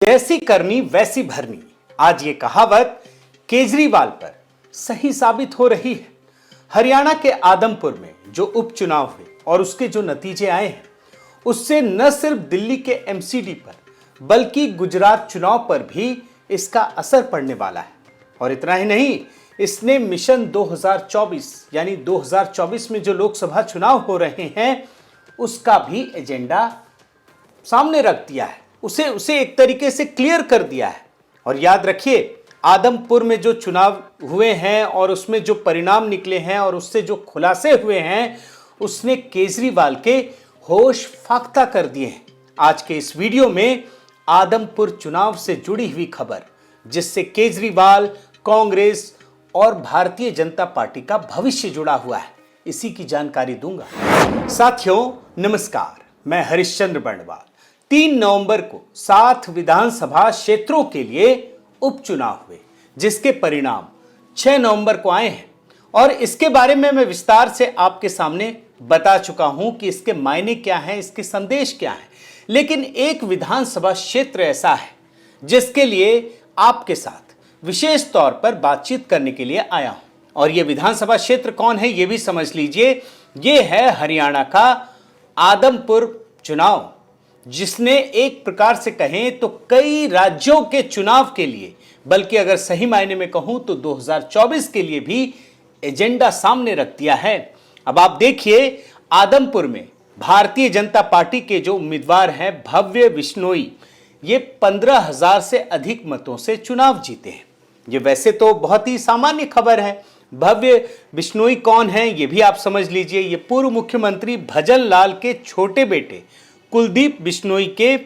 जैसी करनी वैसी भरनी, आज ये कहावत केजरीवाल पर सही साबित हो रही है। हरियाणा के आदमपुर में जो उपचुनाव हुए और उसके जो नतीजे आए हैं, उससे न सिर्फ दिल्ली के एमसीडी पर बल्कि गुजरात चुनाव पर भी इसका असर पड़ने वाला है। और इतना ही नहीं, इसने मिशन 2024 यानी 2024 में जो लोकसभा चुनाव हो रहे हैं उसका भी एजेंडा सामने रख दिया है, उसे एक तरीके से क्लियर कर दिया है। और याद रखिए, आदमपुर में जो चुनाव हुए हैं और उसमें जो परिणाम निकले हैं और उससे जो खुलासे हुए हैं, उसने केजरीवाल के होश फाख्ता कर दिए हैं। आज के इस वीडियो में आदमपुर चुनाव से जुड़ी हुई खबर, जिससे केजरीवाल, कांग्रेस और भारतीय जनता पार्टी का भविष्य जुड़ा हुआ है, इसी की जानकारी दूंगा। साथियों नमस्कार, मैं हरिश्चंद्र बर्णवाल। 3 नवंबर को 7 विधानसभा क्षेत्रों के लिए उपचुनाव हुए, जिसके परिणाम 6 नवंबर को आए हैं। और इसके बारे में मैं विस्तार से आपके सामने बता चुका हूं कि इसके मायने क्या हैं, इसके संदेश क्या हैं। लेकिन एक विधानसभा क्षेत्र ऐसा है जिसके लिए आपके साथ विशेष तौर पर बातचीत करने के लिए आया हूं। और यह विधानसभा क्षेत्र कौन है, यह भी समझ लीजिए। यह है हरियाणा का आदमपुर चुनाव, जिसने एक प्रकार से कहें तो कई राज्यों के चुनाव के लिए, बल्कि अगर सही मायने में कहूं तो 2024 के लिए भी एजेंडा सामने रख दिया है। अब आप देखिए, आदमपुर में भारतीय जनता पार्टी के जो उम्मीदवार हैं भव्य बिश्नोई, ये 15,000 से अधिक मतों से चुनाव जीते हैं। ये वैसे तो बहुत ही सामान्य खबर है। भव्य बिश्नोई कौन है ये भी आप समझ लीजिए। ये पूर्व मुख्यमंत्री भजन लाल के छोटे बेटे कुलदीप बिश्नोई के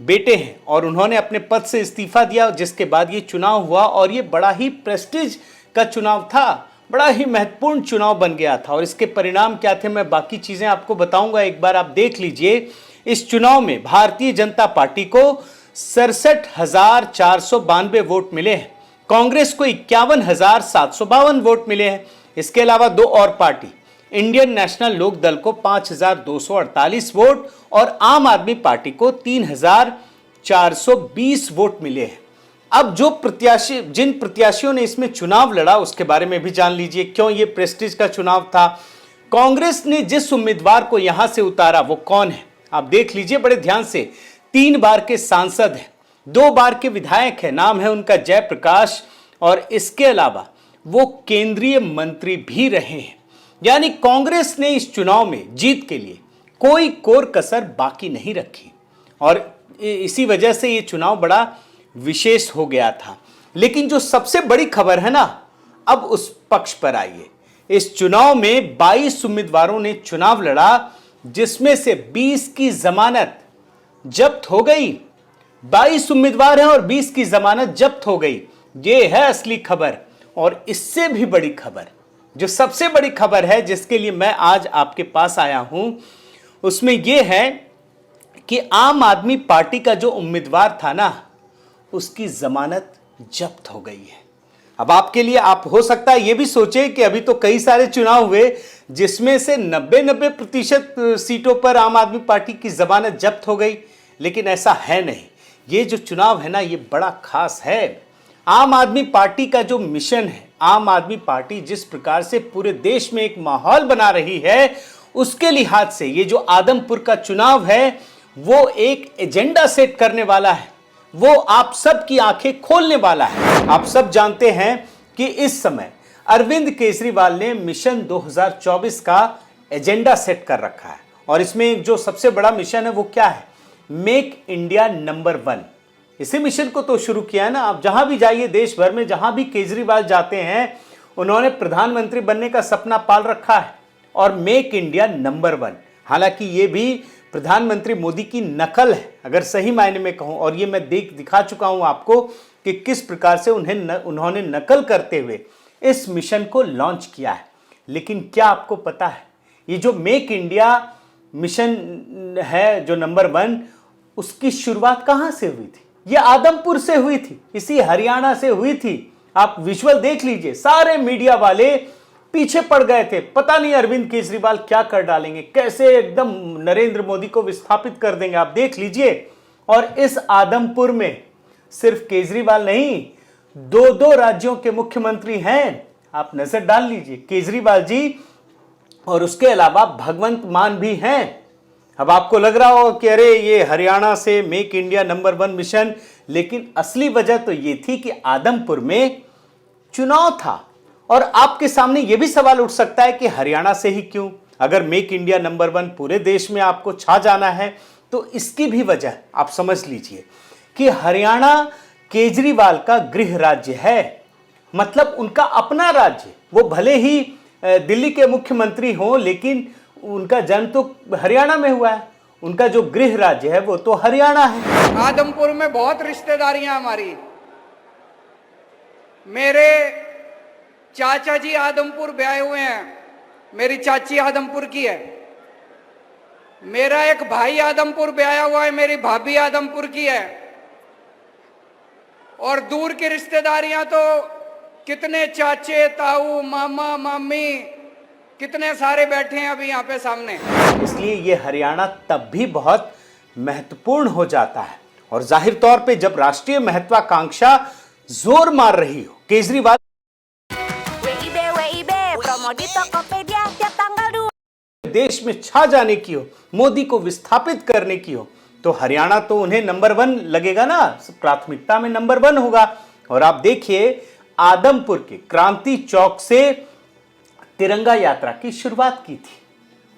बेटे हैं और उन्होंने अपने पद से इस्तीफा दिया, जिसके बाद ये चुनाव हुआ। और ये बड़ा ही प्रेस्टीज का चुनाव था, बड़ा ही महत्वपूर्ण चुनाव बन गया था। और इसके परिणाम क्या थे, मैं बाकी चीजें आपको बताऊंगा, एक बार आप देख लीजिए। इस चुनाव में भारतीय जनता पार्टी को 67,492 वोट मिले हैं, कांग्रेस को 51,752 वोट मिले हैं। इसके अलावा 2 और पार्टी, इंडियन नेशनल लोक दल को 5,248 वोट और आम आदमी पार्टी को 3,420 वोट मिले हैं। अब जिन प्रत्याशियों ने इसमें चुनाव लड़ा, उसके बारे में भी जान लीजिए, क्यों ये प्रेस्टीज का चुनाव था। कांग्रेस ने जिस उम्मीदवार को यहां से उतारा वो कौन है, आप देख लीजिए बड़े ध्यान से। 3 बार के सांसद हैं, 2 बार के विधायक हैं, नाम है उनका जयप्रकाश। और इसके अलावा वो केंद्रीय मंत्री भी रहे हैं। यानी कांग्रेस ने इस चुनाव में जीत के लिए कोई कोर कसर बाकी नहीं रखी और इसी वजह से ये चुनाव बड़ा विशेष हो गया था। लेकिन जो सबसे बड़ी खबर है ना, अब उस पक्ष पर आइए। इस चुनाव में 22 उम्मीदवारों ने चुनाव लड़ा, जिसमें से 20 की जमानत जब्त हो गई। 22 उम्मीदवार हैं और 20 की जमानत जब्त हो गई। ये है असली खबर। और इससे भी बड़ी खबर, जो सबसे बड़ी खबर है, जिसके लिए मैं आज आपके पास आया हूं, उसमें यह है कि आम आदमी पार्टी का जो उम्मीदवार था ना, उसकी जमानत जब्त हो गई है। अब आपके लिए, आप हो सकता है ये भी सोचे कि अभी तो कई सारे चुनाव हुए जिसमें से 90% सीटों पर आम आदमी पार्टी की जमानत जब्त हो गई, लेकिन ऐसा है नहीं। ये जो चुनाव है ना, ये बड़ा खास है। आम आदमी पार्टी का जो मिशन है, आम आदमी पार्टी जिस प्रकार से पूरे देश में एक माहौल बना रही है, उसके लिहाज से ये जो आदमपुर का चुनाव है वो एक एजेंडा सेट करने वाला है, वो आप सब की आंखें खोलने वाला है। आप सब जानते हैं कि इस समय अरविंद केजरीवाल ने मिशन 2024 का एजेंडा सेट कर रखा है। और इसमें जो सबसे बड़ा मिशन है वो क्या है, मेक इंडिया नंबर 1। इसी मिशन को तो शुरू किया है ना। आप जहां भी जाइए देश भर में, जहां भी केजरीवाल जाते हैं, उन्होंने प्रधानमंत्री बनने का सपना पाल रखा है और मेक इंडिया नंबर 1। हालांकि ये भी प्रधानमंत्री मोदी की नकल है, अगर सही मायने में कहूं। और ये मैं दिखा चुका हूं आपको कि किस प्रकार से उन्होंने नकल करते हुए इस मिशन को लॉन्च किया है। लेकिन क्या आपको पता है, ये जो मेक इंडिया मिशन है, जो नंबर 1, उसकी शुरुआत कहां से हुई थी? ये आदमपुर से हुई थी, इसी हरियाणा से हुई थी। आप विजुअल देख लीजिए, सारे मीडिया वाले पीछे पड़ गए थे। पता नहीं अरविंद केजरीवाल क्या कर डालेंगे, कैसे एकदम नरेंद्र मोदी को विस्थापित कर देंगे, आप देख लीजिए। और इस आदमपुर में सिर्फ केजरीवाल नहीं, दो दो राज्यों के मुख्यमंत्री हैं। आप नजर डाल लीजिए, केजरीवाल जी और उसके अलावा भगवंत मान भी हैं। अब आपको लग रहा हो कि अरे ये हरियाणा से मेक इंडिया नंबर 1 मिशन, लेकिन असली वजह तो ये थी कि आदमपुर में चुनाव था। और आपके सामने यह भी सवाल उठ सकता है कि हरियाणा से ही क्यों? अगर मेक इंडिया नंबर 1 पूरे देश में आपको छा जाना है तो इसकी भी वजह आप समझ लीजिए कि हरियाणा केजरीवाल का गृह राज्य है, मतलब उनका अपना राज्य। वो भले ही दिल्ली के मुख्यमंत्री हों, लेकिन उनका जन्म तो हरियाणा में हुआ है, उनका जो गृह राज्य है वो तो हरियाणा है। आदमपुर में बहुत रिश्तेदारियां हमारी। मेरे चाचा जी आदमपुर ब्याहे हुए हैं, मेरी चाची आदमपुर की है। मेरा एक भाई आदमपुर ब्याया हुआ है, मेरी भाभी आदमपुर की है। और दूर की रिश्तेदारियां तो कितने चाचे, ताऊ, मामा, मामी, कितने सारे बैठे हैं अभी यहाँ पे सामने। इसलिए ये हरियाणा तब भी बहुत महत्वपूर्ण हो जाता है। और जाहिर तौर पे जब राष्ट्रीय महत्वाकांक्षा जोर मार रही हो, केजरीवाल देश में छा जाने की हो, मोदी को विस्थापित करने की हो, तो हरियाणा तो उन्हें नंबर 1 लगेगा ना, प्राथमिकता में नंबर 1 होगा। और आप देखिए, आदमपुर के क्रांति चौक से तिरंगा यात्रा की शुरुआत की थी।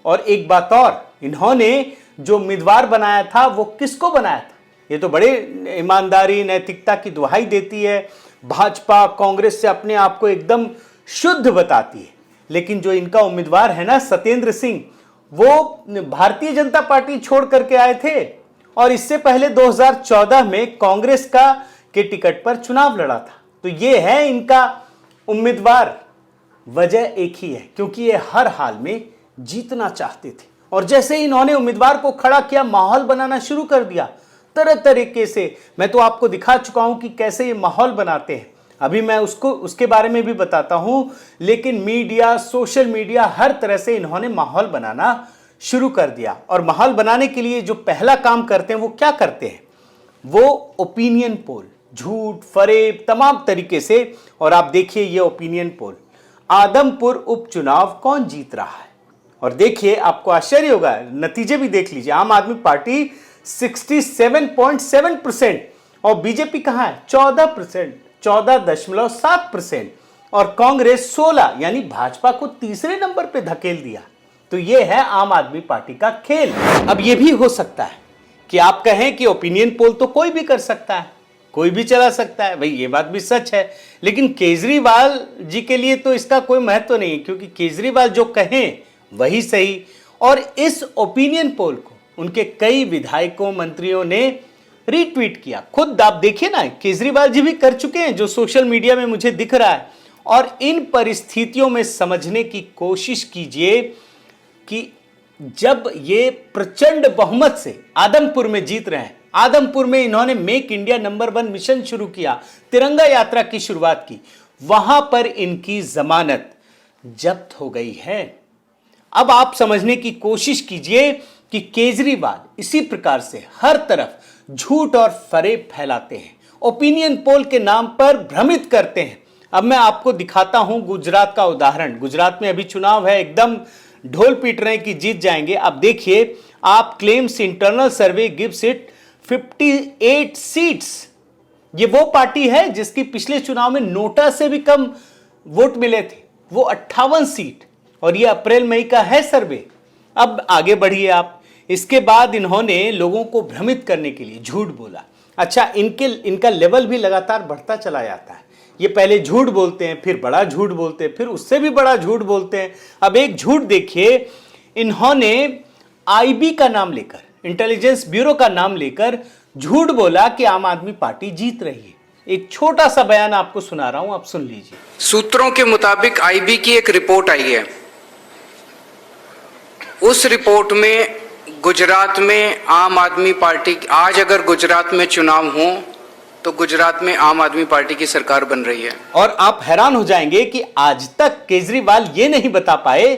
और एक बात और, इन्होंने जो उम्मीदवार बनाया था वो किसको बनाया था? ये तो बड़े ईमानदारी, नैतिकता की दुहाई देती है, भाजपा कांग्रेस से अपने आप को एकदम शुद्ध बताती है। लेकिन जो इनका उम्मीदवार है ना, सत्येंद्र सिंह, वो भारतीय जनता पार्टी छोड़ करके आए थे और इससे पहले 2014 में कांग्रेस के टिकट पर चुनाव लड़ा था। तो ये है इनका उम्मीदवार। वजह एक ही है, क्योंकि ये हर हाल में जीतना चाहते थे। और जैसे ही इन्होंने उम्मीदवार को खड़ा किया, माहौल बनाना शुरू कर दिया तरह तरीके से। मैं तो आपको दिखा चुका हूं कि कैसे ये माहौल बनाते हैं, अभी मैं उसके बारे में भी बताता हूं। लेकिन मीडिया, सोशल मीडिया, हर तरह से इन्होंने माहौल बनाना शुरू कर दिया। और माहौल बनाने के लिए जो पहला काम करते हैं वो क्या करते हैं? वो ओपिनियन पोल, झूठ फरेब तमाम तरीके से। और आप देखिए ये ओपिनियन पोल, आदमपुर उपचुनाव कौन जीत रहा है? और देखिए, आपको आश्चर्य होगा, नतीजे भी देख लीजिए। आम आदमी पार्टी 67.7% और बीजेपी कहां है? 14%, 14.7%। और कांग्रेस 16, यानी भाजपा को तीसरे नंबर पे धकेल दिया। तो ये है आम आदमी पार्टी का खेल। अब ये भी हो सकता है कि आप कहें कि ओपिनियन पोल तो कोई भी कर सकता है, कोई भी चला सकता है। भाई ये बात भी सच है, लेकिन केजरीवाल जी के लिए तो इसका कोई महत्व नहीं है, क्योंकि केजरीवाल जो कहें वही सही। और इस ओपिनियन पोल को उनके कई विधायकों, मंत्रियों ने रीट्वीट किया। खुद आप देखिए ना, केजरीवाल जी भी कर चुके हैं, जो सोशल मीडिया में मुझे दिख रहा है। और इन परिस्थितियों में समझने की कोशिश कीजिए कि जब ये प्रचंड बहुमत से आदमपुर में जीत रहे हैं, आदमपुर में इन्होंने मेक इंडिया नंबर 1 मिशन शुरू किया, तिरंगा यात्रा की शुरुआत की, वहां पर इनकी जमानत जब्त हो गई है। अब आप समझने की कोशिश कीजिए कि केजरीवाल इसी प्रकार से हर तरफ झूठ और फरेब फैलाते हैं, ओपिनियन पोल के नाम पर भ्रमित करते हैं। अब मैं आपको दिखाता हूं गुजरात का उदाहरण। गुजरात में अभी चुनाव है, एकदम ढोल पीट रहे हैं कि जीत जाएंगे। अब देखिए, आप claims internal survey gives it 58 seats. ये वो पार्टी है जिसकी पिछले चुनाव में नोटा से भी कम वोट मिले थे, वो 58 सीट। और ये अप्रैल मई का है सर्वे। अब आगे बढ़िए आप। इसके बाद इन्होंने लोगों को भ्रमित करने के लिए झूठ बोला। अच्छा, इनका लेवल भी लगातार बढ़ता चला जाता है। ये पहले झूठ बोलते हैं, फिर बड़ा झूठ बोलते हैं, फिर उससे भी बड़ा झूठ बोलते हैं। अब एक झूठ देखिए, इन्होंने आईबी का नाम लेकर, इंटेलिजेंस ब्यूरो का नाम लेकर झूठ बोला कि आम आदमी पार्टी जीत रही है। एक छोटा सा बयान आपको सुना रहा हूं, आप सुन लीजिए। सूत्रों के मुताबिक आईबी की एक रिपोर्ट आई है। उस रिपोर्ट में गुजरात में आम आदमी पार्टी, आज अगर गुजरात में चुनाव हो तो गुजरात में आम आदमी पार्टी की सरकार बन रही है। और आप हैरान हो जाएंगे कि आज तक केजरीवाल ये नहीं बता पाए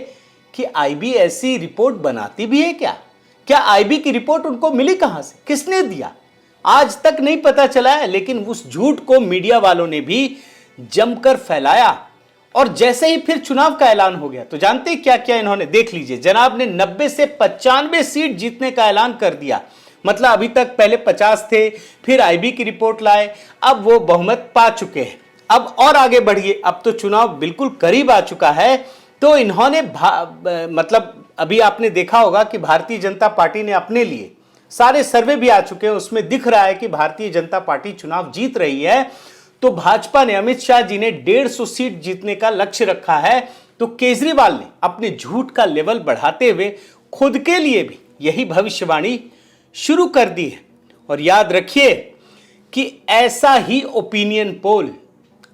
कि आईबी ऐसी रिपोर्ट बनाती भी है क्या? क्या आईबी की रिपोर्ट उनको मिली कहां से? किसने दिया? आज तक नहीं पता चला है, लेकिन उस झूठ को मीडिया वालों ने भी जमकर फैलाया। और जैसे ही फिर चुनाव का ऐलान हो गया तो जानते हैं क्या क्या इन्होंने, देख लीजिए। जनाब ने 90 से 95 सीट जीतने का ऐलान कर दिया। मतलब अभी तक पहले 50 थे, फिर आईबी की रिपोर्ट लाए, अब वो बहुमत पा चुके हैं। अब और आगे बढ़िए, अब तो चुनाव बिल्कुल करीब आ चुका है। तो इन्होंने मतलब अभी आपने देखा होगा कि भारतीय जनता पार्टी ने अपने लिए सारे सर्वे भी आ चुके हैं, उसमें दिख रहा है कि भारतीय जनता पार्टी चुनाव जीत रही है। तो भाजपा ने, अमित शाह जी ने 150 सीट जीतने का लक्ष्य रखा है। तो केजरीवाल ने अपने झूठ का लेवल बढ़ाते हुए खुद के लिए भी यही भविष्यवाणी शुरू कर दी है। और याद रखिए कि ऐसा ही ओपिनियन पोल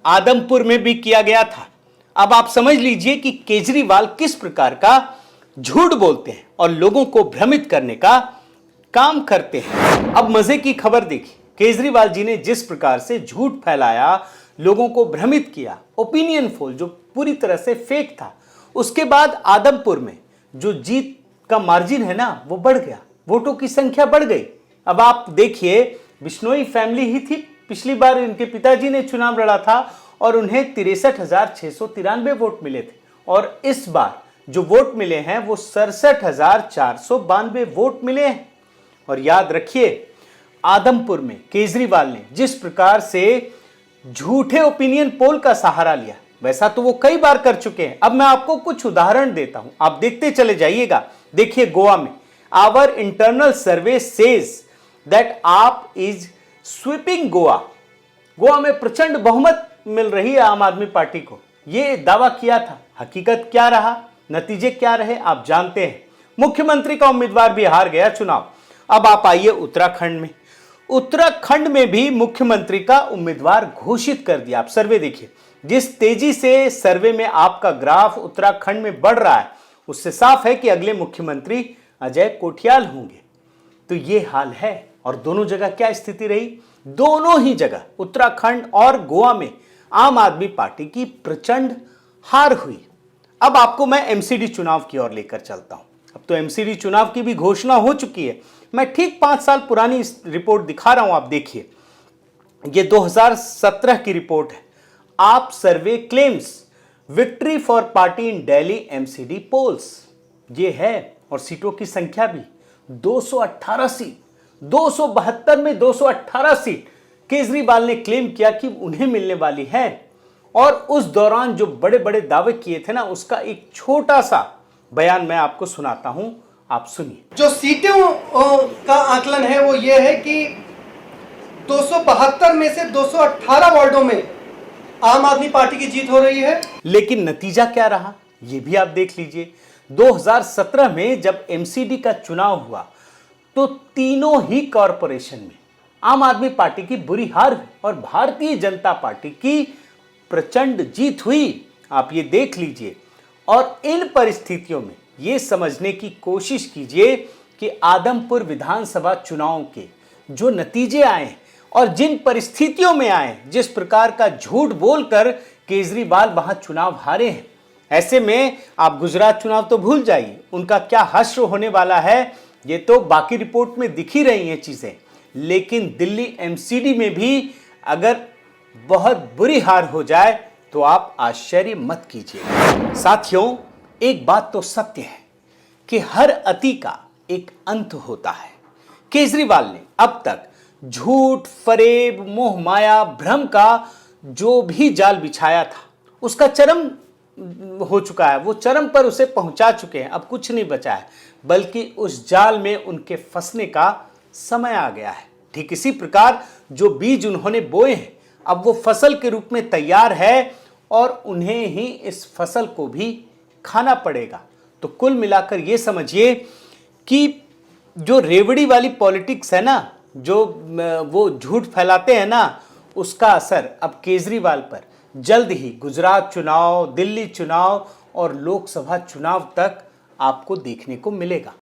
आदमपुर में भी किया गया था। अब आप समझ लीजिए कि केजरीवाल किस प्रकार का झूठ बोलते हैं और लोगों को भ्रमित करने का काम करते हैं। अब मजे की खबर देखिए, केजरीवाल जी ने जिस प्रकार से झूठ फैलाया, लोगों को भ्रमित किया, ओपिनियन पोल जो पूरी तरह से फेक था, उसके बाद आदमपुर में जो जीत का मार्जिन है ना, वो बढ़ गया, वोटों की संख्या बढ़ गई। अब आप देखिए, बिश्नोई फैमिली ही थी, पिछली बार इनके पिताजी ने चुनाव लड़ा था और उन्हें 63,693 वोट मिले थे। और इस बार जो वोट मिले हैं वो 67,492 वोट मिले हैं। और याद रखिए, आदमपुर में केजरीवाल ने जिस प्रकार से झूठे ओपिनियन पोल का सहारा लिया, वैसा तो वो कई बार कर चुके हैं। अब मैं आपको कुछ उदाहरण देता हूं, आप देखते चले जाइएगा। देखिए, गोवा में our internal survey says that AAP is sweeping Goa. Goa में प्रचंड बहुमत मिल रही है आम आदमी पार्टी को, यह दावा किया था। हकीकत क्या रहा, नतीजे क्या रहे, आप जानते हैं। मुख्यमंत्री का उम्मीदवार भी हार गया चुनाव। अब आप आइए उत्तराखंड में। उत्तराखंड में भी मुख्यमंत्री का उम्मीदवार घोषित कर दिया। आप सर्वे देखिए, जिस तेजी से सर्वे में आपका ग्राफ उत्तराखंड में बढ़ रहा है, उससे साफ है कि अगले मुख्यमंत्री अजय कोठियाल होंगे। तो ये हाल है। और दोनों जगह क्या स्थिति रही, दोनों ही जगह उत्तराखंड और गोवा में आम आदमी पार्टी की प्रचंड हार हुई। अब आपको मैं एमसीडी चुनाव की ओर लेकर चलता हूं। अब तो एमसीडी चुनाव की भी घोषणा हो चुकी है। मैं ठीक 5 साल पुरानी रिपोर्ट दिखा रहा हूं, आप देखिए। ये 2017 की रिपोर्ट है। आप survey claims victory for party in Delhi MCD polls, ये है। और सीटों की संख्या भी 218 सीट, 272 में 218 सीट केजरीवाल ने क्लेम किया कि उन्हें मिलने वाली है। और उस दौरान जो बड़े बड़े दावे किए थे ना, उसका एक छोटा सा बयान मैं आपको सुनाता हूं, आप सुनिए। जो सीटों का आकलन है वो ये है कि 272 में से 218 वार्डों में आम आदमी पार्टी की जीत हो रही है। लेकिन नतीजा क्या रहा, ये भी आप देख लीजिए। 2017 में जब एमसीडी का चुनाव हुआ तो तीनों ही कॉरपोरेशन में आम आदमी पार्टी की बुरी हार हुई और भारतीय जनता पार्टी की प्रचंड जीत हुई। आप ये देख लीजिए। और इन परिस्थितियों में ये समझने की कोशिश कीजिए कि आदमपुर विधानसभा चुनाव के जो नतीजे आए और जिन परिस्थितियों में आए, जिस प्रकार का झूठ बोलकर केजरीवाल वहां चुनाव हारे हैं, ऐसे में आप गुजरात चुनाव तो भूल जाइए, उनका क्या हश्र होने वाला है ये तो बाकी रिपोर्ट में दिख ही रही हैं चीजें। लेकिन दिल्ली एमसीडी में भी अगर बहुत बुरी हार हो जाए तो आप आश्चर्य मत कीजिए। साथियों, एक बात तो सत्य है कि हर अति का एक अंत होता है। केजरीवाल ने अब तक झूठ, फरेब, मोह माया, भ्रम का जो भी जाल बिछाया था उसका चरम हो चुका है, वो चरम पर उसे पहुंचा चुके हैं। अब कुछ नहीं बचा है, बल्कि उस जाल में उनके फंसने का समय आ गया है। ठीक इसी प्रकार जो बीज उन्होंने बोए हैं अब वो फसल के रूप में तैयार है और उन्हें ही इस फसल को भी खाना पड़ेगा। तो कुल मिलाकर ये समझिए कि जो रेवड़ी वाली पॉलिटिक्स है ना, जो वो झूठ फैलाते हैं ना, उसका असर अब केजरीवाल पर जल्द ही गुजरात चुनाव, दिल्ली चुनाव और लोकसभा चुनाव तक आपको देखने को मिलेगा।